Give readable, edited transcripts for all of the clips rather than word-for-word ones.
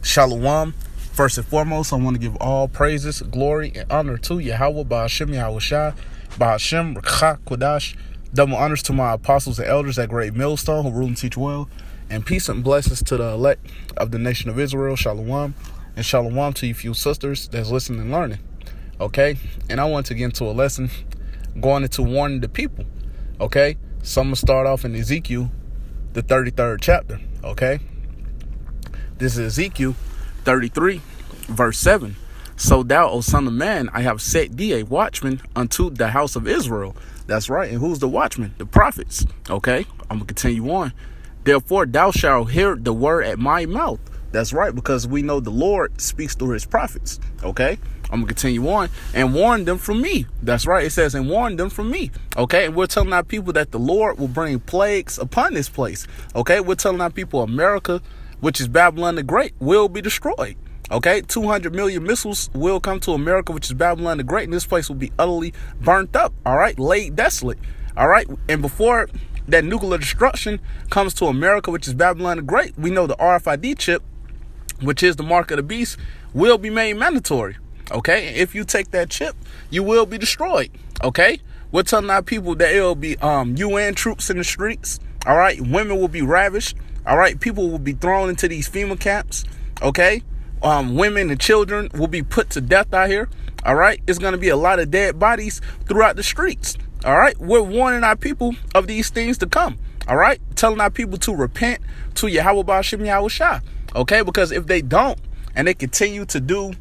Shalom. First and foremost, I want to give all praises, glory, and honor to Yahawah, Bahasham, Yahawashi, Bahasham, Rawchaa, Qadash. Double honors to my apostles and elders at Great Millstone who rule and teach well. And peace and blessings to the elect of the nation of Israel. Shalom. And shalom to you few sisters that's listening and learning. Okay? And I want to get into a lesson going into warning the people. Okay? So I'm going to start off in Ezekiel, the 33rd chapter. Okay? This is Ezekiel 33, verse 7. So thou, O son of man, I have set thee a watchman unto the house of Israel. That's right. And who's the watchman? The prophets. Okay? I'm going to continue on. Therefore, thou shalt hear the word at my mouth. That's right, because we know the Lord speaks through his prophets. Okay? I'm going to continue on. And warn them from me. That's right. It says, and warn them from me. Okay? And we're telling our people that the Lord will bring plagues upon this place. Okay? We're telling our people America, which is Babylon the Great, will be destroyed. Okay? 200 million missiles will come to America, which is Babylon the Great, and this place will be utterly burnt up. All right? Laid desolate. All right? And before that nuclear destruction comes to America, which is Babylon the Great, we know the RFID chip, which is the mark of the beast, will be made mandatory. Okay? If you take that chip, you will be destroyed. Okay? We're telling our people that it'll be UN troops in the streets. All right? Women will be ravished. All right? People will be thrown into these FEMA camps. Okay? Women and children will be put to death out here. All right? It's going to be a lot of dead bodies throughout the streets. All right? We're warning our people of these things to come. All right? Telling our people to repent to Yahawah, Bahasham, Yahawashi. Okay? Because if they don't, and they continue to do,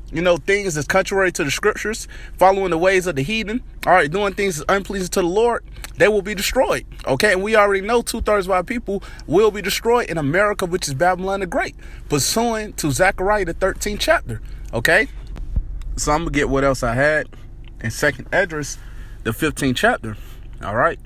things that's contrary to the scriptures, following the ways of the heathen, all right, doing things that's unpleasing to the Lord, they will be destroyed. Okay? And we already know 2/3 of our people will be destroyed in America, which is Babylon the Great, pursuant to Zechariah, the 13th chapter. Okay? So I'm going to get what else I had in 2nd Esdras, the 15th chapter. All right?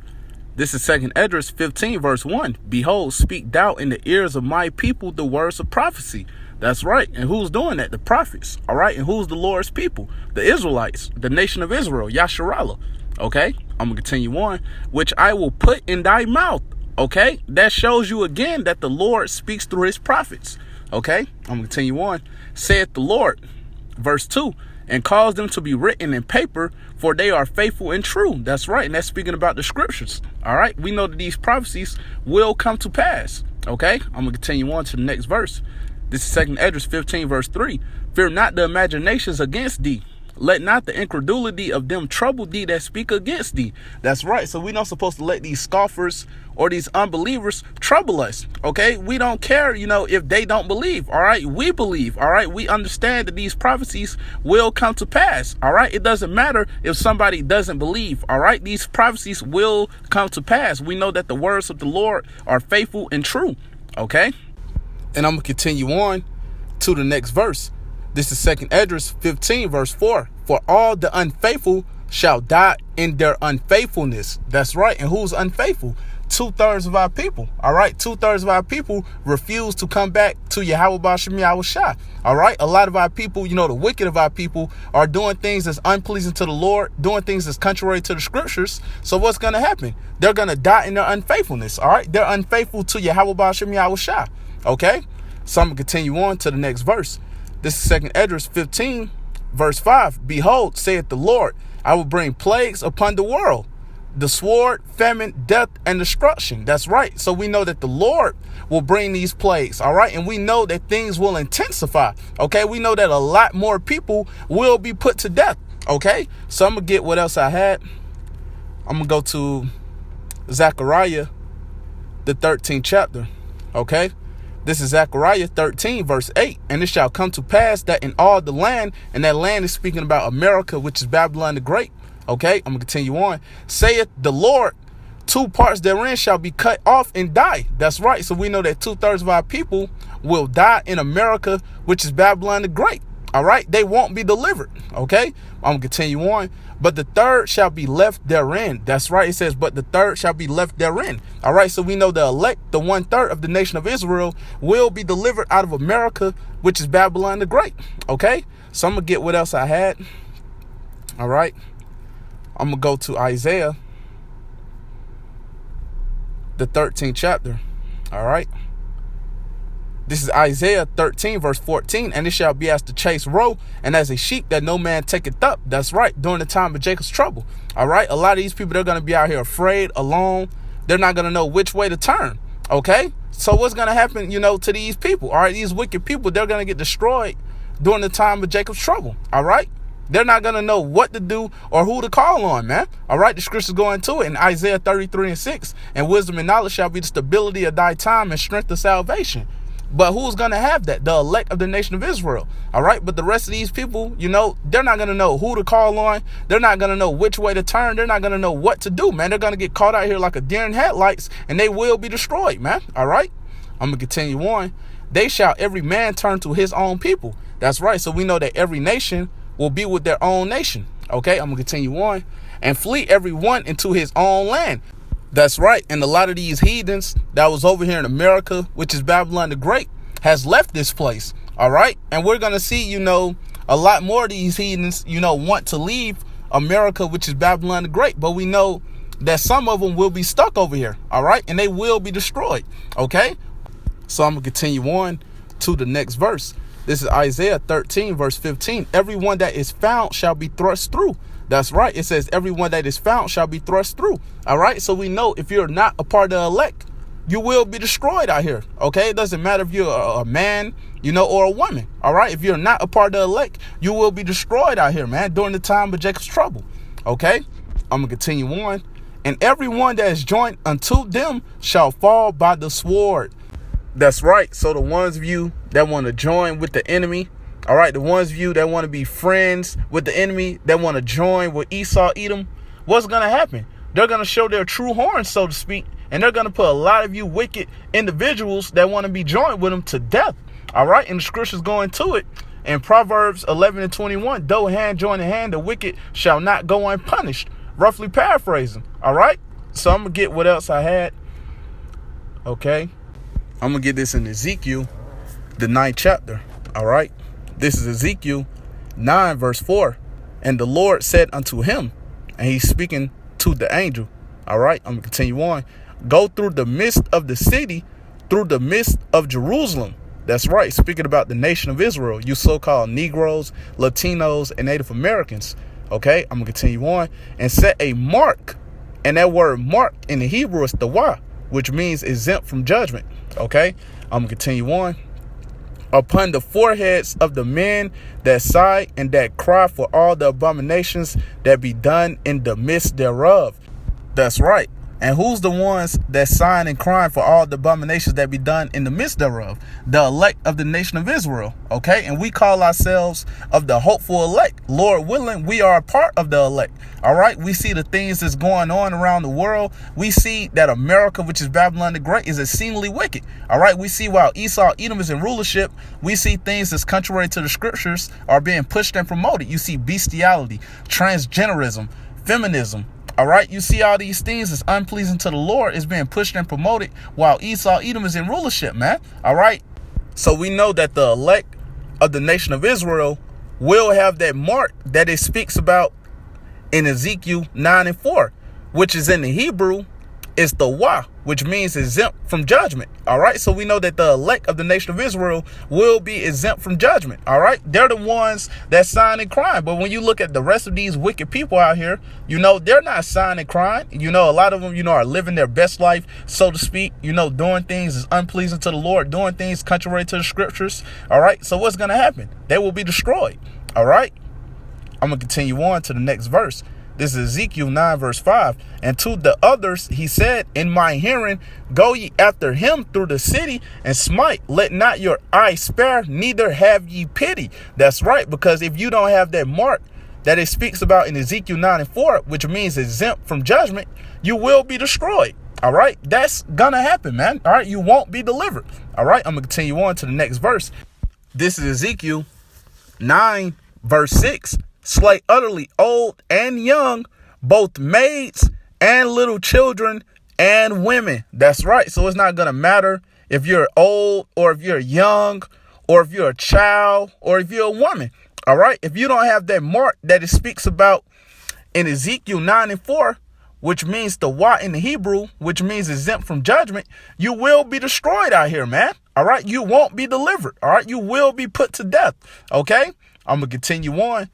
This is 2nd Esdras 15, verse 1. Behold, speak thou in the ears of my people the words of prophecy. That's right. And who's doing that? The prophets. All right. And who's the Lord's people? The Israelites, the nation of Israel, Yasharallah. Okay. I'm going to continue on. Which I will put in thy mouth. Okay. That shows you again that the Lord speaks through his prophets. Okay. I'm going to continue on. Saith the Lord, verse 2. And cause them to be written in paper, for they are faithful and true. That's right. And that's speaking about the scriptures. All right. We know that these prophecies will come to pass. Okay. I'm going to continue on to the next verse. This is 2nd Esdras 15, verse 3. Fear not the imaginations against thee. Let not the incredulity of them trouble thee that speak against thee. That's right. So we're not supposed to let these scoffers or these unbelievers trouble us. Okay? We don't care, if they don't believe. All right? We believe. All right? We understand that these prophecies will come to pass. All right? It doesn't matter if somebody doesn't believe. All right? These prophecies will come to pass. We know that the words of the Lord are faithful and true. Okay? And I'm going to continue on to the next verse. This is 2nd Esdras 15, verse 4. For all the unfaithful shall die in their unfaithfulness. That's right. And who's unfaithful? 2/3 of our people. All right. 2/3 of our people refuse to come back to Yahawah, Bahasham, Yahawashi. All right. A lot of our people, the wicked of our people are doing things that's unpleasing to the Lord, doing things that's contrary to the scriptures. So what's going to happen? They're going to die in their unfaithfulness. All right. They're unfaithful to Yahawah, Bahasham, Yahawashi. Okay, so I'm going to continue on to the next verse. This is 2nd Esdras 15, verse 5. Behold, saith the Lord, I will bring plagues upon the world, the sword, famine, death, and destruction. That's right. So we know that the Lord will bring these plagues. All right. And we know that things will intensify. Okay. We know that a lot more people will be put to death. Okay. So I'm going to get what else I had. I'm going to go to Zechariah, the 13th chapter. Okay. This is Zechariah 13, verse 8. And it shall come to pass that in all the land, and that land is speaking about America, which is Babylon the Great. Okay, I'm going to continue on. Saith the Lord, 2 parts therein shall be cut off and die. That's right. So we know that 2/3 of our people will die in America, which is Babylon the Great. All right. They won't be delivered. Okay. I'm going to continue on. But the third shall be left therein. That's right. It says, but the third shall be left therein. All right. So we know the elect, the 1/3 of the nation of Israel, will be delivered out of America, which is Babylon the Great. Okay. So I'm going to get what else I had. All right. I'm going to go to Isaiah, the 13th chapter. All right. This is Isaiah 13, verse 14. And it shall be as the chase roe, and as a sheep that no man taketh up. That's right, during the time of Jacob's trouble. All right, a lot of these people, they're going to be out here afraid, alone. They're not going to know which way to turn. Okay, so what's going to happen, to these people? All right, these wicked people, they're going to get destroyed during the time of Jacob's trouble. All right, they're not going to know what to do or who to call on, man. All right, the scriptures go into it in Isaiah 33 and 6. And wisdom and knowledge shall be the stability of thy time and strength of salvation. But who's going to have that? The elect of the nation of Israel. All right. But the rest of these people, they're not going to know who to call on. They're not going to know which way to turn. They're not going to know what to do, man. They're going to get caught out here like a deer in headlights, and they will be destroyed, man. All right. I'm going to continue on. They shall every man turn to his own people. That's right. So we know that every nation will be with their own nation. Okay. I'm going to continue on. And flee every one into his own land. That's right. And a lot of these heathens that was over here in America, which is Babylon the Great, has left this place. All right. And we're going to see, a lot more of these heathens, want to leave America, which is Babylon the Great. But we know that some of them will be stuck over here. All right. And they will be destroyed. Okay. So I'm going to continue on to the next verse. This is Isaiah 13, verse 15. Everyone that is found shall be thrust through. That's right. It says everyone that is found shall be thrust through. All right. So we know if you're not a part of the elect, you will be destroyed out here. OK, it doesn't matter if you're a man, or a woman. All right. If you're not a part of the elect, you will be destroyed out here, man, during the time of Jacob's trouble. OK, I'm going to continue on. And everyone that is joined unto them shall fall by the sword. That's right. So the ones of you that want to join with the enemy. All right, the ones of you that want to be friends with the enemy, that want to join with Esau, Edom, what's going to happen? They're going to show their true horns, so to speak, and they're going to put a lot of you wicked individuals that want to be joined with them to death. All right, and the scriptures go into it in Proverbs 11 and 21. Though hand join in hand, the wicked shall not go unpunished. Roughly paraphrasing. All right, so I'm going to get what else I had. Okay, I'm going to get this in Ezekiel, the 9th chapter. All right. This is Ezekiel 9, verse 4. And the Lord said unto him, and he's speaking to the angel. All right, I'm going to continue on. Go through the midst of the city, through the midst of Jerusalem. That's right, speaking about the nation of Israel, you so-called Negroes, Latinos, and Native Americans. Okay, I'm going to continue on. And set a mark. And that word mark in the Hebrew is Yahawah, which means exempt from judgment. Okay, I'm going to continue on. Upon the foreheads of the men that sigh and that cry for all the abominations that be done in the midst thereof. That's right. And who's the ones that sighing and crying for all the abominations that be done in the midst thereof? The elect of the nation of Israel. Okay. And we call ourselves of the hopeful elect. Lord willing, we are a part of the elect. All right. We see the things that's going on around the world. We see that America, which is Babylon the Great, is exceedingly wicked. All right. We see while Esau, Edom is in rulership, we see things that's contrary to the scriptures are being pushed and promoted. You see bestiality, transgenderism, feminism. All right. You see all these things that's unpleasing to the Lord is being pushed and promoted while Esau, Edom is in rulership, man. All right. So we know that the elect of the nation of Israel will have that mark that it speaks about in Ezekiel 9 and 4, which is in the Hebrew is the Yahawah, which means exempt from judgment. All right. So we know that the elect of the nation of Israel will be exempt from judgment. All right. They're the ones that sign and crying. But when you look at the rest of these wicked people out here, they're not signing and crying. A lot of them, are living their best life, so to speak, doing things is unpleasing to the Lord, doing things contrary to the scriptures. All right. So what's going to happen? They will be destroyed. All right. I'm going to continue on to the next verse. This is Ezekiel 9, verse 5. And to the others, he said, in my hearing, go ye after him through the city and smite. Let not your eye spare, neither have ye pity. That's right. Because if you don't have that mark that it speaks about in Ezekiel 9 and 4, which means exempt from judgment, you will be destroyed. All right. That's going to happen, man. All right. You won't be delivered. All right. I'm going to continue on to the next verse. This is Ezekiel 9, verse 6. Slay utterly old and young, both maids and little children and women. That's right. So it's not going to matter if you're old or if you're young or if you're a child or if you're a woman. All right. If you don't have that mark that it speaks about in Ezekiel 9 and 4, which means the Yahawah in the Hebrew, which means exempt from judgment, you will be destroyed out here, man. All right. You won't be delivered. All right. You will be put to death. Okay. I'm going to continue on.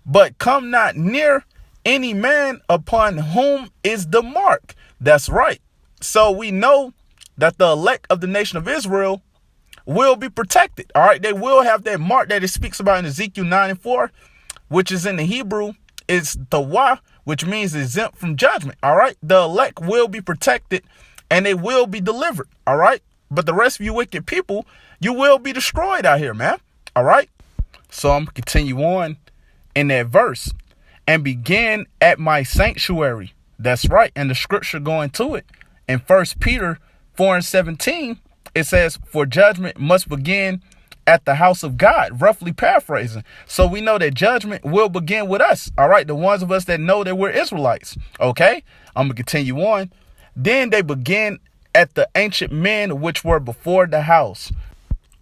But come not near any man upon whom is the mark. That's right. So we know that the elect of the nation of Israel will be protected. All right. They will have that mark that it speaks about in Ezekiel 9:4, which is in the Hebrew is Yahawah, which means exempt from judgment. All right. The elect will be protected and they will be delivered. All right. But the rest of you wicked people, you will be destroyed out here, man. All right. So I'm going to continue on in that verse and begin at my sanctuary. That's right. And the scripture going to it in 1 Peter 4:17, it says, for judgment must begin at the house of God, roughly paraphrasing. So we know that judgment will begin with us. All right. The ones of us that know that we're Israelites. Okay. I'm going to continue on. Then they begin at the ancient men which were before the house.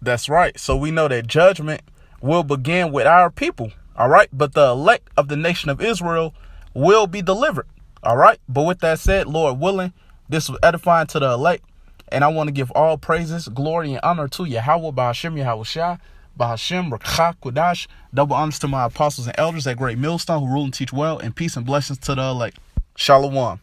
That's right. So we know that judgment will begin with our people. All right. But the elect of the nation of Israel will be delivered. All right. But with that said, Lord willing, this was edifying to the elect. And I want to give all praises, glory, and honor to Yahawah, Bahasham, Yahawashi, Bahasham, Rawchaa, Qadash. Double honors to my apostles and elders at Great Millstone who rule and teach well, and peace and blessings to the elect. Shalom.